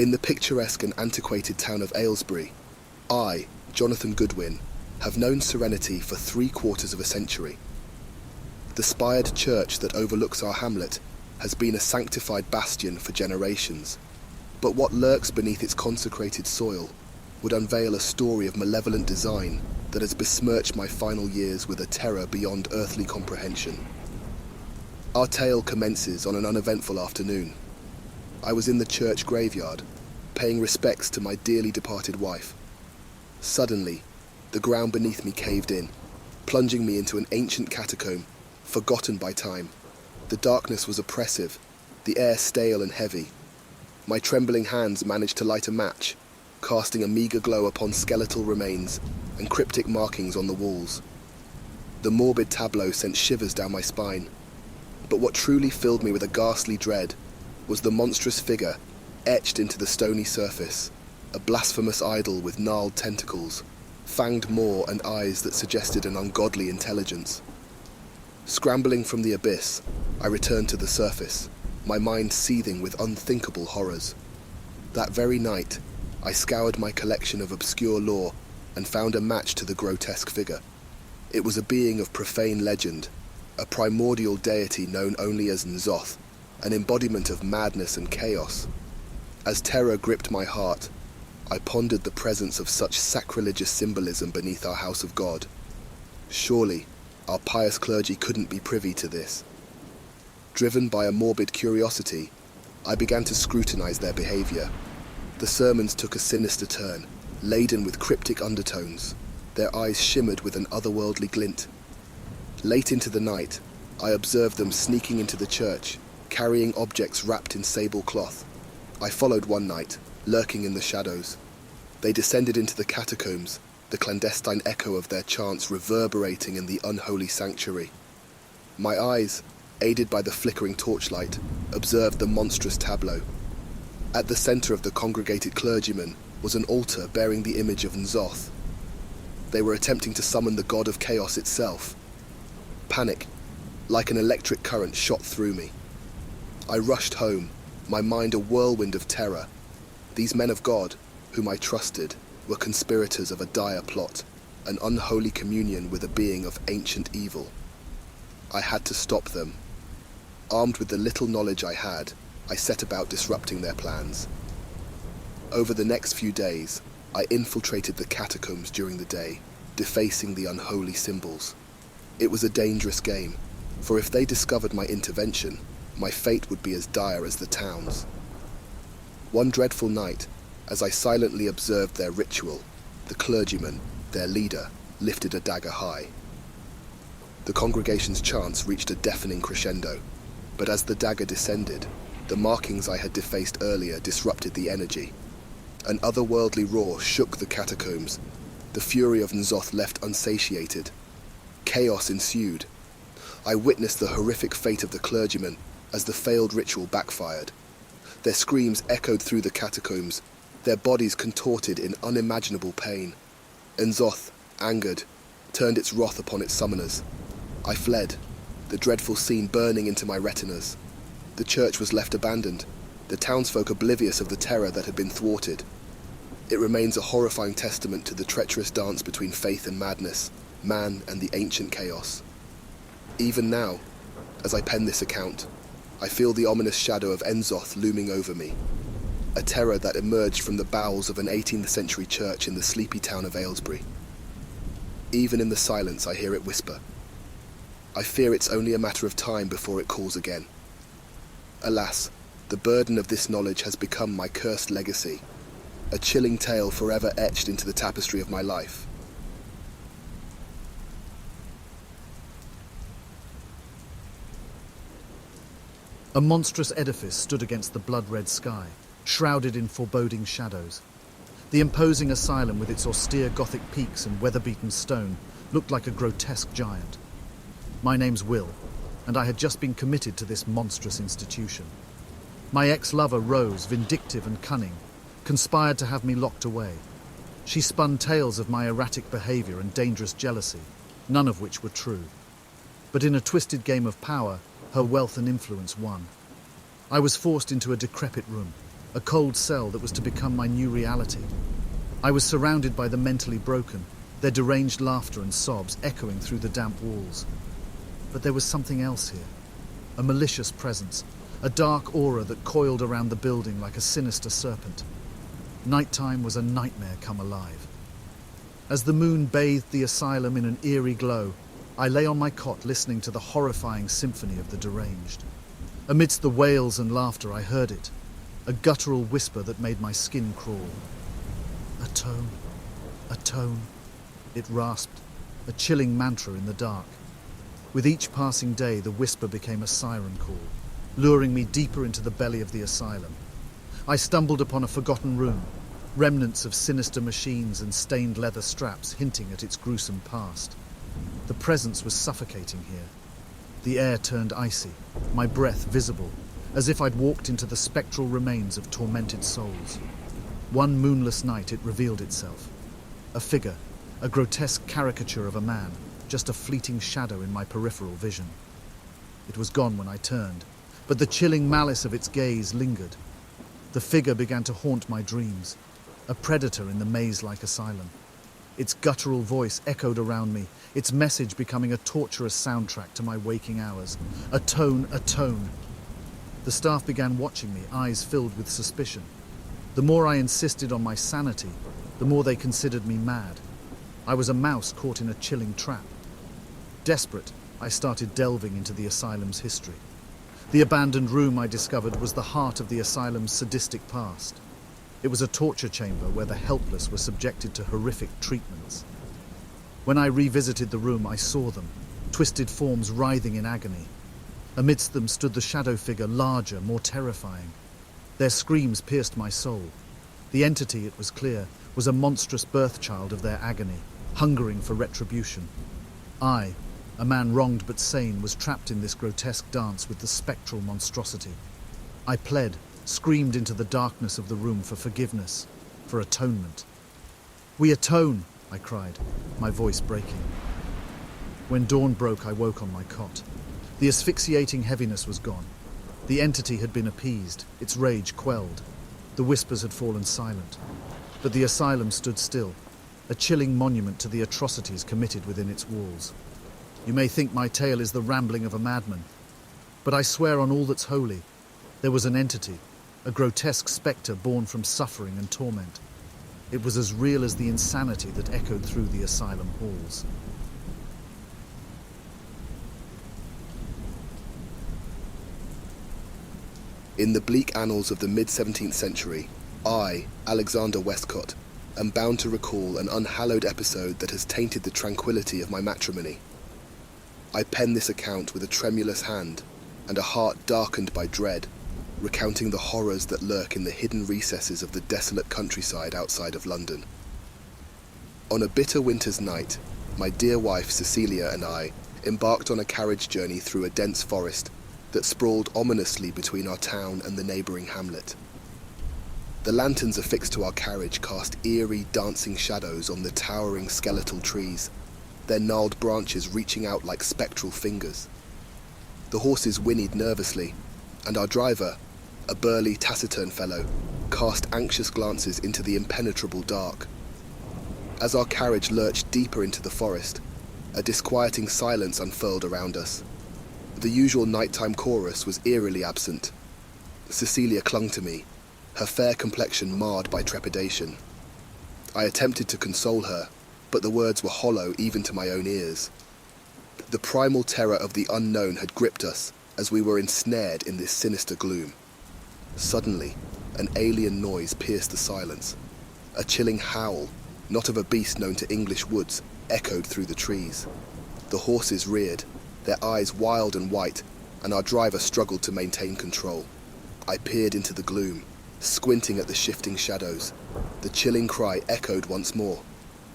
In the picturesque and antiquated town of Aylesbury, I, Jonathan Goodwin, have known serenity for 3/4 of a century. The spired church that overlooks our hamlet has been a sanctified bastion for generations, but what lurks beneath its consecrated soil would unveil a story of malevolent design that has besmirched my final years with a terror beyond earthly comprehension. Our tale commences on an uneventful afternoon. I was in the church graveyard, paying respects to my dearly departed wife. Suddenly, the ground beneath me caved in, plunging me into an ancient catacomb, forgotten by time. The darkness was oppressive, the air stale and heavy. My trembling hands managed to light a match, casting a meagre glow upon skeletal remains and cryptic markings on the walls. The morbid tableau sent shivers down my spine, but what truly filled me with a ghastly dread was the monstrous figure etched into the stony surface, a blasphemous idol with gnarled tentacles, fanged maw and eyes that suggested an ungodly intelligence. Scrambling from the abyss, I returned to the surface, my mind seething with unthinkable horrors. That very night, I scoured my collection of obscure lore and found a match to the grotesque figure. It was a being of profane legend, a primordial deity known only as N'Zoth, an embodiment of madness and chaos. As terror gripped my heart, I pondered the presence of such sacrilegious symbolism beneath our house of God. Surely, our pious clergy couldn't be privy to this. Driven by a morbid curiosity, I began to scrutinize their behavior. The sermons took a sinister turn, laden with cryptic undertones. Their eyes shimmered with an otherworldly glint. Late into the night, I observed them sneaking into the church, carrying objects wrapped in sable cloth. I followed one night, lurking in the shadows. They descended into the catacombs, the clandestine echo of their chants reverberating in the unholy sanctuary. My eyes, aided by the flickering torchlight, observed the monstrous tableau. At the center of the congregated clergymen was an altar bearing the image of N'Zoth. They were attempting to summon the god of chaos itself. Panic, like an electric current, shot through me. I rushed home, my mind a whirlwind of terror. These men of God, whom I trusted, were conspirators of a dire plot, an unholy communion with a being of ancient evil. I had to stop them. Armed with the little knowledge I had, I set about disrupting their plans. Over the next few days, I infiltrated the catacombs during the day, defacing the unholy symbols. It was a dangerous game, for if they discovered my intervention, my fate would be as dire as the town's. One dreadful night, as I silently observed their ritual, the clergyman, their leader, lifted a dagger high. The congregation's chants reached a deafening crescendo, but as the dagger descended, the markings I had defaced earlier disrupted the energy. An otherworldly roar shook the catacombs. The fury of N'Zoth left unsatiated. Chaos ensued. I witnessed the horrific fate of the clergymen as the failed ritual backfired. Their screams echoed through the catacombs, their bodies contorted in unimaginable pain. N'Zoth, angered, turned its wrath upon its summoners. I fled, the dreadful scene burning into my retinas. The church was left abandoned, the townsfolk oblivious of the terror that had been thwarted. It remains a horrifying testament to the treacherous dance between faith and madness, man and the ancient chaos. Even now, as I pen this account, I feel the ominous shadow of N'Zoth looming over me, a terror that emerged from the bowels of an 18th century church in the sleepy town of Aylesbury. Even in the silence I hear it whisper. I fear it's only a matter of time before it calls again. Alas, the burden of this knowledge has become my cursed legacy, a chilling tale forever etched into the tapestry of my life. A monstrous edifice stood against the blood-red sky, shrouded in foreboding shadows. The imposing asylum with its austere Gothic peaks and weather-beaten stone looked like a grotesque giant. My name's Will, and I had just been committed to this monstrous institution. My ex-lover, Rose, vindictive and cunning, conspired to have me locked away. She spun tales of my erratic behavior and dangerous jealousy, none of which were true. But in a twisted game of power, her wealth and influence won. I was forced into a decrepit room, a cold cell that was to become my new reality. I was surrounded by the mentally broken, their deranged laughter and sobs echoing through the damp walls. But there was something else here, a malicious presence, a dark aura that coiled around the building like a sinister serpent. Nighttime was a nightmare come alive. As the moon bathed the asylum in an eerie glow, I lay on my cot listening to the horrifying symphony of the deranged. Amidst the wails and laughter I heard it, a guttural whisper that made my skin crawl. A tone, it rasped, a chilling mantra in the dark. With each passing day, the whisper became a siren call, luring me deeper into the belly of the asylum. I stumbled upon a forgotten room, remnants of sinister machines and stained leather straps hinting at its gruesome past. The presence was suffocating here. The air turned icy, my breath visible, as if I'd walked into the spectral remains of tormented souls. One moonless night it revealed itself. A figure, a grotesque caricature of a man, just a fleeting shadow in my peripheral vision. It was gone when I turned, but the chilling malice of its gaze lingered. The figure began to haunt my dreams, a predator in the maze-like asylum. Its guttural voice echoed around me, its message becoming a torturous soundtrack to my waking hours. A tone. The staff began watching me, eyes filled with suspicion. The more I insisted on my sanity, the more they considered me mad. I was a mouse caught in a chilling trap. Desperate, I started delving into the asylum's history. The abandoned room I discovered was the heart of the asylum's sadistic past. It was a torture chamber where the helpless were subjected to horrific treatments. When I revisited the room, I saw them, twisted forms writhing in agony. Amidst them stood the shadow figure, larger, more terrifying. Their screams pierced my soul. The entity, it was clear, was a monstrous birth-child of their agony, hungering for retribution. I, a man wronged but sane, was trapped in this grotesque dance with the spectral monstrosity. I pled, screamed into the darkness of the room for forgiveness, for atonement. "We atone," I cried, my voice breaking. When dawn broke, I woke on my cot. The asphyxiating heaviness was gone. The entity had been appeased, its rage quelled. The whispers had fallen silent. But the asylum stood still, a chilling monument to the atrocities committed within its walls. You may think my tale is the rambling of a madman, but I swear on all that's holy, there was an entity, a grotesque spectre born from suffering and torment. It was as real as the insanity that echoed through the asylum halls. In the bleak annals of the mid-17th century, I, Alexander Westcott, am bound to recall an unhallowed episode that has tainted the tranquility of my matrimony. I pen this account with a tremulous hand and a heart darkened by dread, recounting the horrors that lurk in the hidden recesses of the desolate countryside outside of London. On a bitter winter's night, my dear wife Cecilia and I embarked on a carriage journey through a dense forest that sprawled ominously between our town and the neighbouring hamlet. The lanterns affixed to our carriage cast eerie, dancing shadows on the towering skeletal trees, their gnarled branches reaching out like spectral fingers. The horses whinnied nervously, and our driver, a burly, taciturn fellow, cast anxious glances into the impenetrable dark. As our carriage lurched deeper into the forest, a disquieting silence unfurled around us. The usual nighttime chorus was eerily absent. Cecilia clung to me, her fair complexion marred by trepidation. I attempted to console her, but the words were hollow even to my own ears. The primal terror of the unknown had gripped us as we were ensnared in this sinister gloom. Suddenly, an alien noise pierced the silence. A chilling howl, not of a beast known to English woods, echoed through the trees. The horses reared, their eyes wild and white, and our driver struggled to maintain control. I peered into the gloom, squinting at the shifting shadows. The chilling cry echoed once more.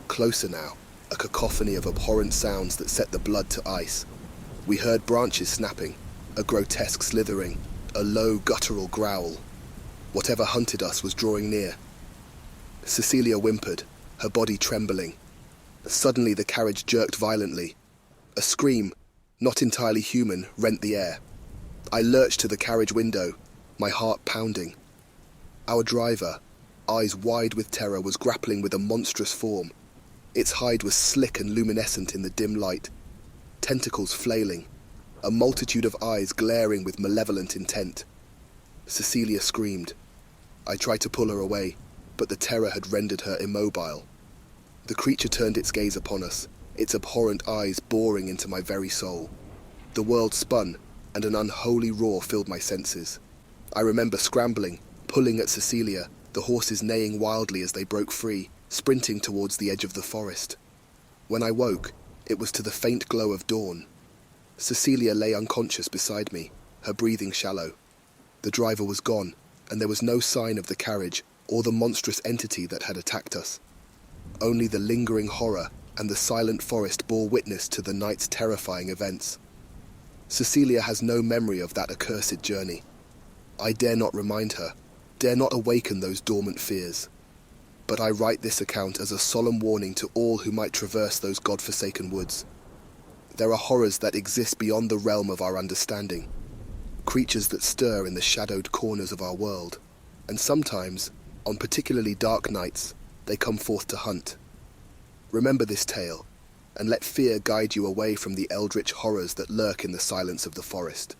Closer now, a cacophony of abhorrent sounds that set the blood to ice. We heard branches snapping, a grotesque slithering, a low guttural growl. Whatever hunted us was drawing near. Cecilia whimpered, her body trembling. Suddenly the carriage jerked violently. A scream, not entirely human, rent the air. I lurched to the carriage window, my heart pounding. Our driver, eyes wide with terror, was grappling with a monstrous form. Its hide was slick and luminescent in the dim light, tentacles flailing, a multitude of eyes glaring with malevolent intent. Cecilia screamed. I tried to pull her away, but the terror had rendered her immobile. The creature turned its gaze upon us, its abhorrent eyes boring into my very soul. The world spun, and an unholy roar filled my senses. I remember scrambling, pulling at Cecilia, the horses neighing wildly as they broke free, sprinting towards the edge of the forest. When I woke, it was to the faint glow of dawn. Cecilia lay unconscious beside me, her breathing shallow. The driver was gone, and there was no sign of the carriage or the monstrous entity that had attacked us. Only the lingering horror and the silent forest bore witness to the night's terrifying events. Cecilia has no memory of that accursed journey. I dare not remind her, dare not awaken those dormant fears. But I write this account as a solemn warning to all who might traverse those God-forsaken woods. There are horrors that exist beyond the realm of our understanding, creatures that stir in the shadowed corners of our world, and sometimes, on particularly dark nights, they come forth to hunt. Remember this tale, and let fear guide you away from the eldritch horrors that lurk in the silence of the forest.